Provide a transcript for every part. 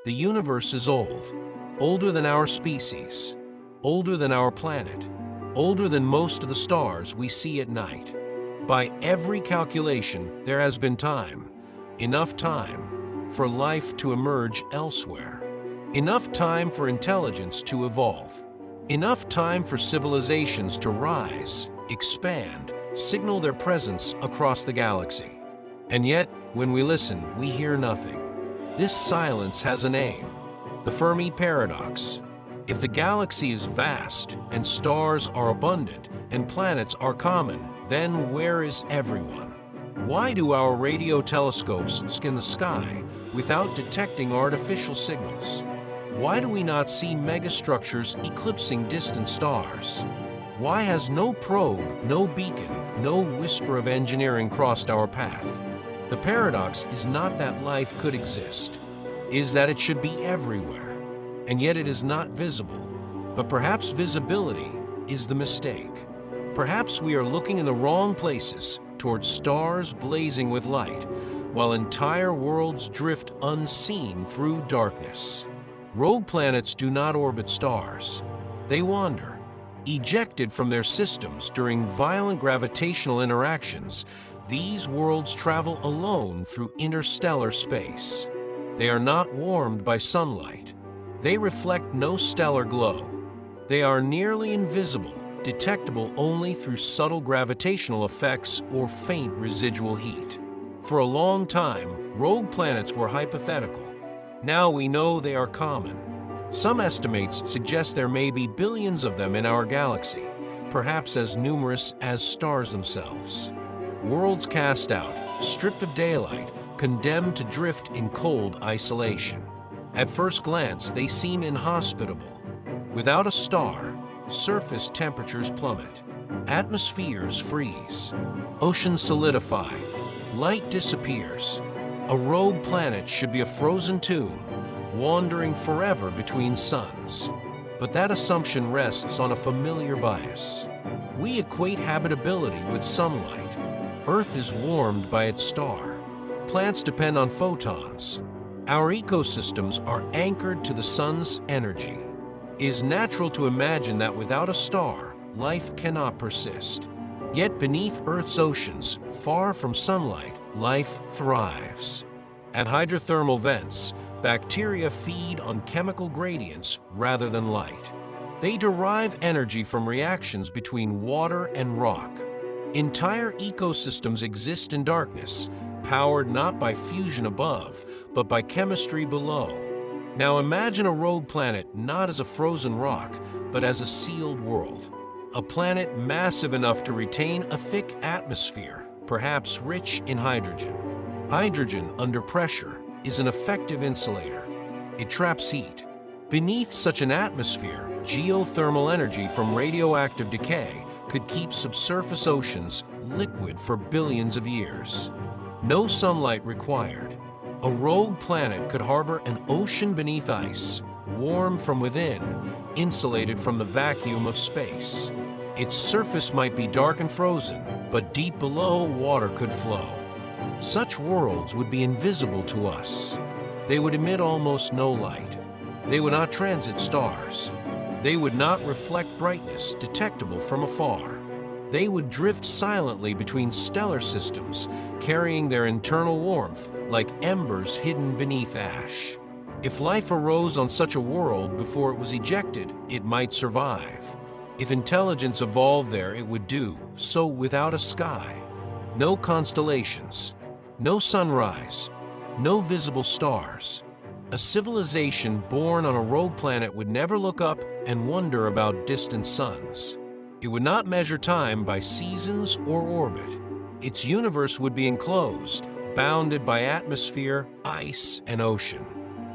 The universe is old, older than our species, older than our planet, older than most of the stars we see at night. By every calculation, there has been time, enough time for life to emerge elsewhere, enough time for intelligence to evolve, enough time for civilizations to rise, expand, signal their presence across the galaxy. And yet, when we listen, we hear nothing. This silence has a name: the Fermi paradox. If the galaxy is vast, and stars are abundant, and planets are common, then where is everyone? Why do our radio telescopes scan the sky without detecting artificial signals? Why do we not see megastructures eclipsing distant stars? Why has no probe, no beacon, no whisper of engineering crossed our path? The paradox is not that life could exist, it is that it should be everywhere, and yet it is not visible. But perhaps visibility is the mistake. Perhaps we are looking in the wrong places, towards stars blazing with light, while entire worlds drift unseen through darkness. Rogue planets do not orbit stars. They wander. Ejected from their systems during violent gravitational interactions, these worlds travel alone through interstellar space. They are not warmed by sunlight. They reflect no stellar glow. They are nearly invisible, detectable only through subtle gravitational effects or faint residual heat. For a long time, rogue planets were hypothetical. Now we know they are common. Some estimates suggest there may be billions of them in our galaxy, perhaps as numerous as stars themselves. Worlds cast out, stripped of daylight, condemned to drift in cold isolation. At first glance, they seem inhospitable. Without a star, surface temperatures plummet, atmospheres freeze, oceans solidify, light disappears. A rogue planet should be a frozen tomb, wandering forever between suns. But that assumption rests on a familiar bias. We equate habitability with sunlight. Earth is warmed by its star. Plants depend on photons. Our ecosystems are anchored to the sun's energy. It is natural to imagine that without a star, life cannot persist. Yet beneath Earth's oceans, far from sunlight, life thrives. At hydrothermal vents, bacteria feed on chemical gradients rather than light. They derive energy from reactions between water and rock. Entire ecosystems exist in darkness, powered not by fusion above, but by chemistry below. Now imagine a rogue planet not as a frozen rock, but as a sealed world. A planet massive enough to retain a thick atmosphere, perhaps rich in hydrogen. Hydrogen, under pressure, is an effective insulator. It traps heat. Beneath such an atmosphere, geothermal energy from radioactive decay could keep subsurface oceans liquid for billions of years. No sunlight required. A rogue planet could harbor an ocean beneath ice, warm from within, insulated from the vacuum of space. Its surface might be dark and frozen, but deep below, water could flow. Such worlds would be invisible to us. They would emit almost no light. They would not transit stars. They would not reflect brightness detectable from afar. They would drift silently between stellar systems, carrying their internal warmth like embers hidden beneath ash. If life arose on such a world before it was ejected, it might survive. If intelligence evolved there, it would do so without a sky. No constellations, no sunrise, no visible stars. A civilization born on a rogue planet would never look up and wonder about distant suns. It would not measure time by seasons or orbit. Its universe would be enclosed, bounded by atmosphere, ice, and ocean.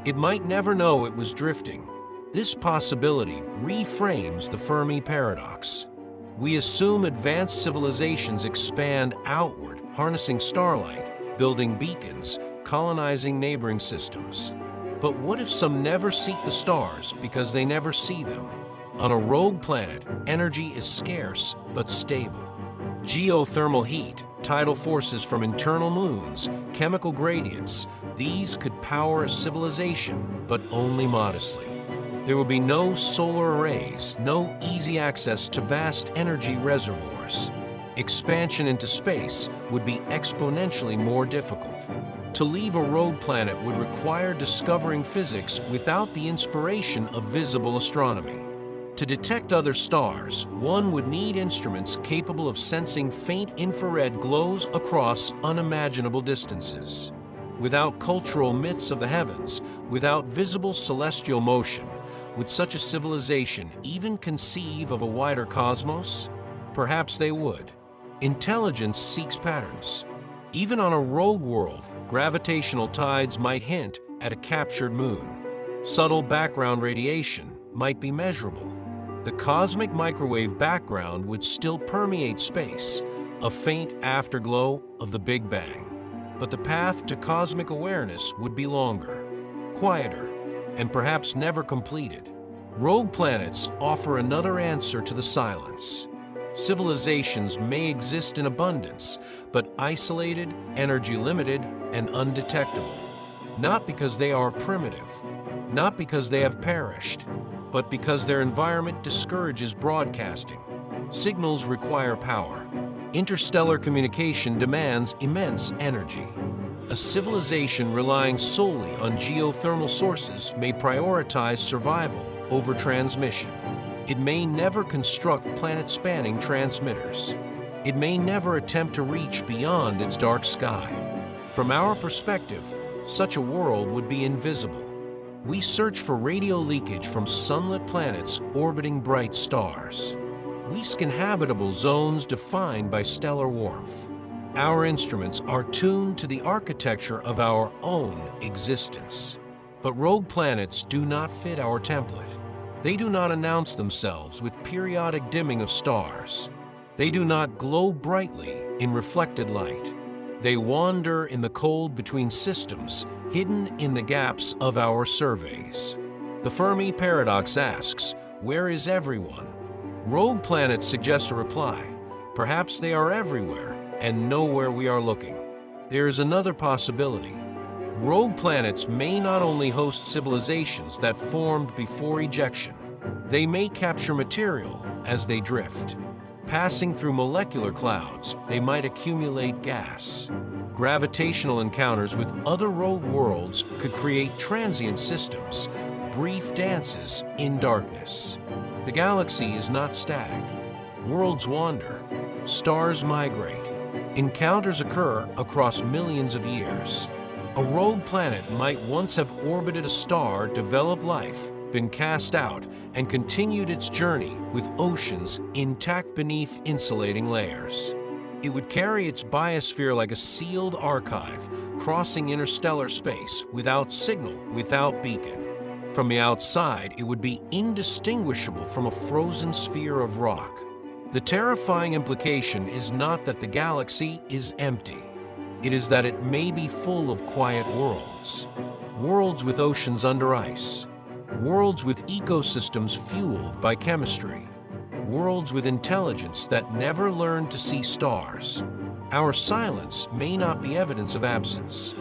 It might never know it was drifting. This possibility reframes the Fermi paradox. We assume advanced civilizations expand outward, harnessing starlight, building beacons, colonizing neighboring systems. But what if some never seek the stars because they never see them? On a rogue planet, energy is scarce but stable. Geothermal heat, tidal forces from internal moons, chemical gradients, these could power a civilization, but only modestly. There would be no solar arrays, no easy access to vast energy reservoirs. Expansion into space would be exponentially more difficult. To leave a rogue planet would require discovering physics without the inspiration of visible astronomy. To detect other stars, one would need instruments capable of sensing faint infrared glows across unimaginable distances. Without cultural myths of the heavens, without visible celestial motion, would such a civilization even conceive of a wider cosmos? Perhaps they would. Intelligence seeks patterns. Even on a rogue world, gravitational tides might hint at a captured moon. Subtle background radiation might be measurable. The cosmic microwave background would still permeate space, a faint afterglow of the Big Bang. But the path to cosmic awareness would be longer, quieter, and perhaps never completed. Rogue planets offer another answer to the silence. Civilizations may exist in abundance, but isolated, energy-limited, and undetectable. Not because they are primitive, not because they have perished, but because their environment discourages broadcasting. Signals require power. Interstellar communication demands immense energy. A civilization relying solely on geothermal sources may prioritize survival over transmission. It may never construct planet-spanning transmitters. It may never attempt to reach beyond its dark sky. From our perspective, such a world would be invisible. We search for radio leakage from sunlit planets orbiting bright stars. We scan habitable zones defined by stellar warmth. Our instruments are tuned to the architecture of our own existence. But rogue planets do not fit our template. They do not announce themselves with periodic dimming of stars. They do not glow brightly in reflected light. They wander in the cold between systems, hidden in the gaps of our surveys. The Fermi paradox asks, where is everyone? Rogue planets suggest a reply. Perhaps they are everywhere and nowhere we are looking. There is another possibility. Rogue planets may not only host civilizations that formed before ejection. They may capture material as they drift. Passing through molecular clouds, they might accumulate gas. Gravitational encounters with other rogue worlds could create transient systems, brief dances in darkness. The galaxy is not static. Worlds wander. Stars migrate. Encounters occur across millions of years. A rogue planet might once have orbited a star, developed life, been cast out, and continued its journey with oceans intact beneath insulating layers. It would carry its biosphere like a sealed archive, crossing interstellar space without signal, without beacon. From the outside, it would be indistinguishable from a frozen sphere of rock. The terrifying implication is not that the galaxy is empty. It is that it may be full of quiet worlds. Worlds with oceans under ice. Worlds with ecosystems fueled by chemistry. Worlds with intelligence that never learned to see stars. Our silence may not be evidence of absence.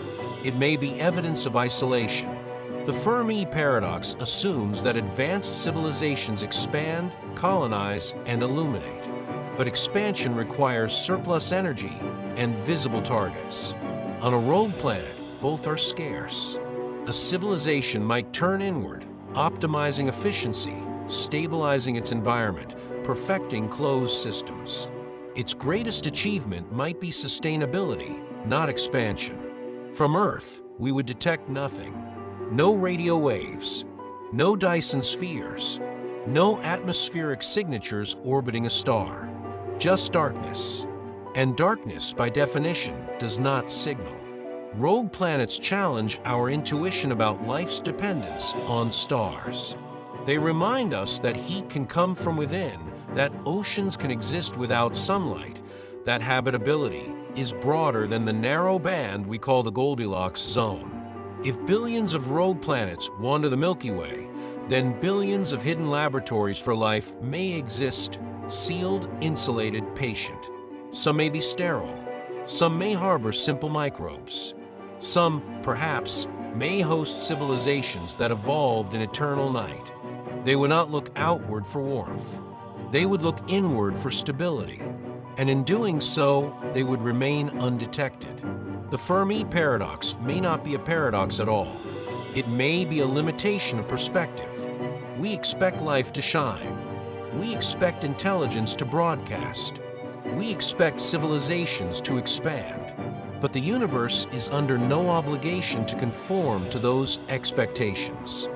It may be evidence of isolation. The Fermi paradox assumes that advanced civilizations expand, colonize, and illuminate. But expansion requires surplus energy and visible targets. On a rogue planet, both are scarce. A civilization might turn inward, optimizing efficiency, stabilizing its environment, perfecting closed systems. Its greatest achievement might be sustainability, not expansion. From Earth, we would detect nothing. No radio waves, no Dyson spheres, no atmospheric signatures orbiting a star. Just darkness. And darkness, by definition, does not signal. Rogue planets challenge our intuition about life's dependence on stars. They remind us that heat can come from within, that oceans can exist without sunlight, that habitability is broader than the narrow band we call the Goldilocks zone. If billions of rogue planets wander the Milky Way, then billions of hidden laboratories for life may exist, sealed, insulated, patient. Some may be sterile, Some may harbor simple microbes. Some, perhaps, may host civilizations that evolved in eternal night. They would not look outward for warmth. They would look inward for stability. And in doing so, they would remain undetected. The Fermi paradox may not be a paradox at all. It may be a limitation of perspective. We expect life to shine. We expect intelligence to broadcast. We expect civilizations to expand. But the universe is under no obligation to conform to those expectations.